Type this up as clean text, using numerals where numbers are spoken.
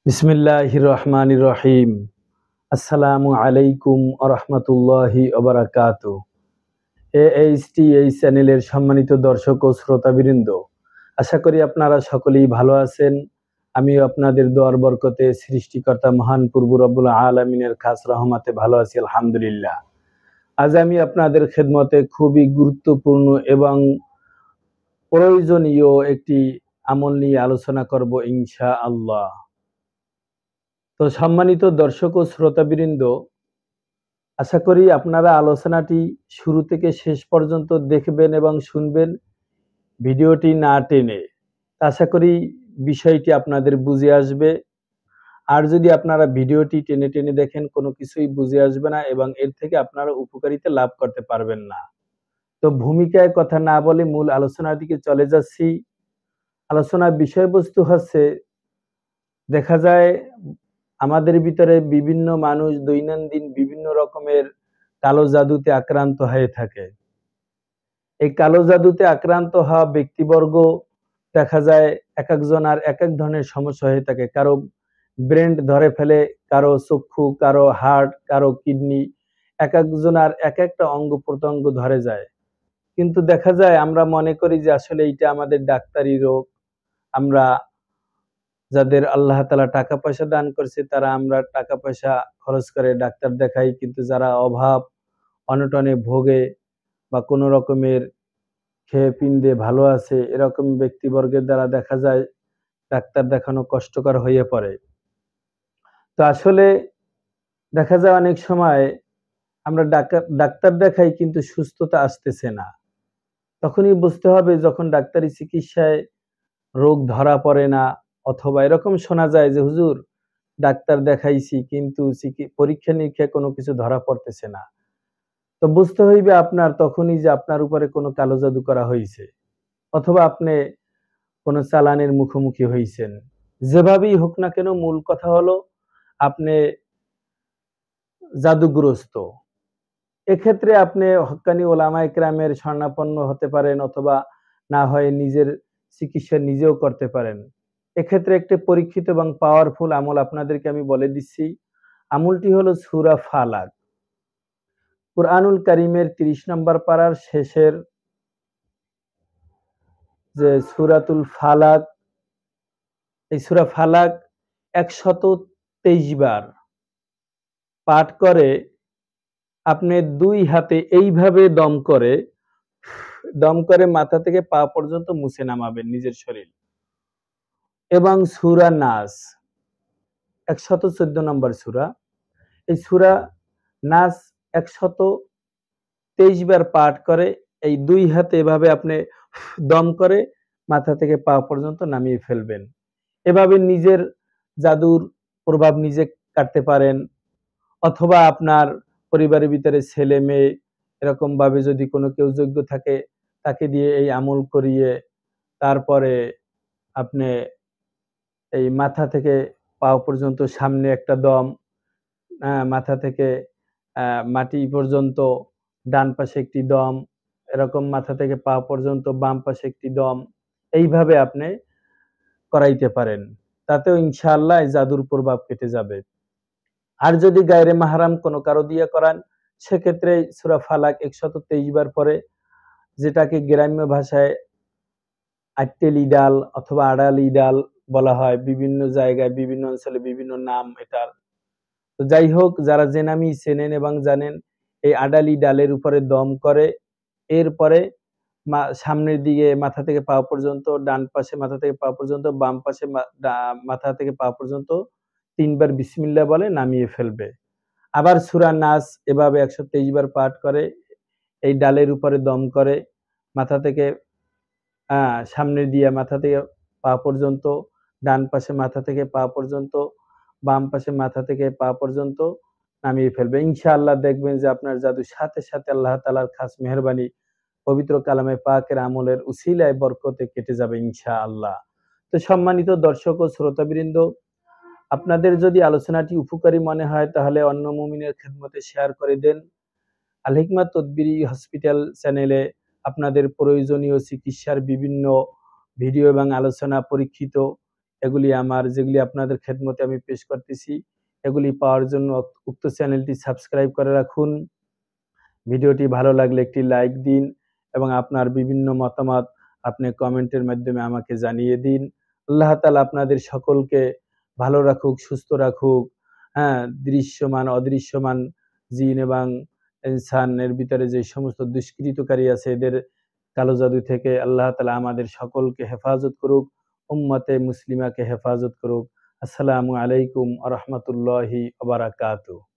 বিসমিল্লাহির রহমানির রহিম। আসসালামু আলাইকুম ওয়া রাহমাতুল্লাহি ওয়া বারাকাতুহু। AHT এই চ্যানেলের সম্মানিত দর্শক ও শ্রোতাবৃন্দ, আশা করি আপনারা সকলেই ভালো আছেন। আমিও আপনাদের দোয়ার বরকতে সৃষ্টিকর্তা মহান প্রভু রব্বুল আলামিনের খাস রহমতে ভালো আছি আলহামদুলিল্লাহ। আজ আমি আপনাদের খেদমতে খুবই গুরুত্বপূর্ণ এবং প্রয়োজনীয় একটি আমল নিয়ে আলোচনা করব ইনশাআল্লাহ। তো সম্মানিত দর্শক ও শ্রোতাবৃন্দ, আশা করি আপনারা আলোচনাটি শুরু থেকে শেষ পর্যন্ত দেখবেন এবং শুনবেন, ভিডিওটি না টেনে। আশা করি বিষয়টি আপনাদের বুঝে আসবে। আর যদি আপনারা ভিডিওটি টেনে টেনে দেখেন, কোনো কিছুই বুঝে আসবে না এবং এর থেকে আপনারা উপকারিতা লাভ করতে পারবেন না। তো ভূমিকায় কথা না বলে মূল আলোচনার দিকে চলে যাচ্ছি। আলোচনার বিষয়বস্তু হচ্ছে, দেখা যায় আমাদের ভিতরে বিভিন্ন মানুষ দৈনন্দিন বিভিন্ন রকমের কালো জাদুতে আক্রান্ত হয়ে থাকে। এই কালো জাদুতে আক্রান্ত হওয়া ব্যক্তিবর্গ দেখা যায় এক একজনের এক এক ধরনের সমস্যা হয়ে থাকে। কারো ব্রেন ধরে ফেলে, কারো চক্ষু, কারো হার্ট, কারো কিডনি, এক একজনের এক একটা অঙ্গ প্রত্যঙ্গ ধরে যায়। কিন্তু দেখা যায় আমরা মনে করি যে আসলে এইটা আমাদের ডাক্তারি রোগ। আমরা যাদের আল্লাহ তাআলা টাকা পয়সা দান করছে তারা আমরা টাকা পয়সা খরচ করে ডাক্তার দেখাই, কিন্তু যারা অভাব অনটনে ভোগে বা কোনো রকমের খেয়ে পিন্দে ভালো আছে এরকম ব্যক্তিবর্গের দ্বারা দেখা যায় ডাক্তার দেখানো কষ্টকর হয়ে পড়ে। তো আসলে দেখা যায় অনেক সময় আমরা ডাক্তার দেখাই কিন্তু সুস্থতা আসতেছে না। তখনই বুঝতে হবে যখন ডাক্তারি চিকিৎসায় রোগ ধরা পড়ে না, অথবা এরকম শোনা যায় যে হুজুর ডাক্তার দেখাইছি কিন্তু পরীক্ষা নিরীক্ষায় কোনো কিছু ধরা পড়তেছে না। তো বুঝতে হইবে আপনার তখনই যে আপনার উপরে কোনো কালো জাদু করা হইছে, অথবা আপনি কোনো চালানের মুখোমুখি হইছেন। যেভাবেই হোক না কেন মূল কথা হলো আপনি জাদুগ্রস্ত। এক্ষেত্রে আপনি হক্কানি ওলামায়ে কেরামের শরণাপন্ন হতে পারেন, অথবা না হয় নিজের চিকিৎসা নিজেও করতে পারেন। এক্ষেত্রে একটি পরীক্ষিত এবং পাওয়ারফুল আমল আপনাদেরকে আমি বলে দিচ্ছি। আমলটি হলো সূরা ফালাক। কুরআনুল কারীমের ৩০ নম্বর পারার শেষের যে সূরাতুল ফালাক, এই সূরা ফালাক ১২৩ বার পাঠ করে আপনি ২ হাতে এইভাবে দম করে মাথা থেকে পা পর্যন্ত মুছে নামাবেন নিজের শরীর। এবং সূরা নাস ১১৪ নম্বর সূরা, এই সূরা নাস ১২৩ বার পাঠ করে এই ২ হাতে এভাবে আপনি দম করে মাথা থেকে পা পর্যন্ত নামিয়ে ফেলবেন। এভাবে নিজের জাদুর প্রভাব নিজে কাটতে পারেন, অথবা আপনার পরিবারের ভিতরে ছেলে মেয়ে এরকম ভাবে যদি কোনো কেউ যোগ্য থাকে তাকে দিয়ে এই আমল করিয়ে তারপরে আপনি এই মাথা থেকে পা পর্যন্ত সামনে একটা দম, মাথা থেকে মাটি পর্যন্ত ডান পাশে একটি দম, এরকম মাথা থেকে পা পর্যন্ত বাম পাশে একটি দম, এইভাবে আপনি করাইতে পারেন। তাতেও ইনশাআল্লাহ এই জাদুর প্রভাব কেটে যাবে। আর যদি গায়রে মাহরাম কোনো কারো দিয়ে করান, সেক্ষেত্রে সূরা ফালাক ১২৩ বার পরে, যেটাকে গ্রাম্য ভাষায় আট্টেলি ডাল অথবা আড়ালি ডাল বলা হয়, বিভিন্ন জায়গায় বিভিন্ন অঞ্চলে বিভিন্ন নাম এটার। তো যাই হোক, যারা যে নামই চেনেন এবং জানেন, এই আডালি ডালের উপরে দম করে এরপরে সামনের দিকে মাথা থেকে পা পর্যন্ত, ডান পাশে মাথা থেকে পা পর্যন্ত, বাম পাশে মাথা থেকে পা পর্যন্ত ৩ বার বিসমিল্লাহ বলে নামিয়ে ফেলবে। আবার সূরা নাস এভাবে ১২৩ বার পাঠ করে এই ডালের উপরে দম করে মাথা থেকে সামনের দিয়ে মাথা থেকে পা পর্যন্ত, ডান পাশে মাথা থেকে পা পর্যন্ত, বাম পাশে মাথা থেকে পা পর্যন্ত নামিয়ে ফেলবে। ইনশাআল্লাহ দেখবেন যে আপনার জাদু সাথে সাথে আল্লাহ তাআলার খাস মেহেরবানি পবিত্র কালামে পাকের আমলের উসিলায় বরকতে কেটে যাবে ইনশাআল্লাহ। তো সম্মানিত দর্শক ও শ্রোতাবৃন্দ, আপনাদের যদি আলোচনাটি উপকারী মনে হয় তাহলে অন্য মুমিনের খেদমতে শেয়ার করে দেন। আল হিকমাত তদবিরি হসপিটাল চ্যানেলে আপনাদের প্রয়োজনীয় চিকিৎসার বিভিন্ন ভিডিও এবং আলোচনা পরীক্ষিত এগুলি আমার যেগুলি আপনাদের খেদমতে আমি পেশ করতেছি, এগুলি পাওয়ার জন্য উক্ত চ্যানেলটি সাবস্ক্রাইব করে রাখুন। ভিডিওটি ভালো লাগলে একটি লাইক দিন এবং আপনার বিভিন্ন মতামত আপনি কমেন্টের মাধ্যমে আমাকে জানিয়ে দিন। আল্লাহ তাআলা আপনাদের সকলকে ভালো রাখুক, সুস্থ রাখুক। হ্যাঁ, দৃশ্যমান অদৃশ্যমান জিন এবং ইনসানের ভিতরে যে সমস্ত দুষ্কৃতকারী আছে এদের কালো জাদু থেকে আল্লাহ তাআলা আমাদের সকলকে হেফাজত করুক, উম্মতে মুসলিমাকে হেফাজত করুক। আসসালামু আলাইকুম ওয়া রাহমাতুল্লাহি ওয়া বারাকাতুহু।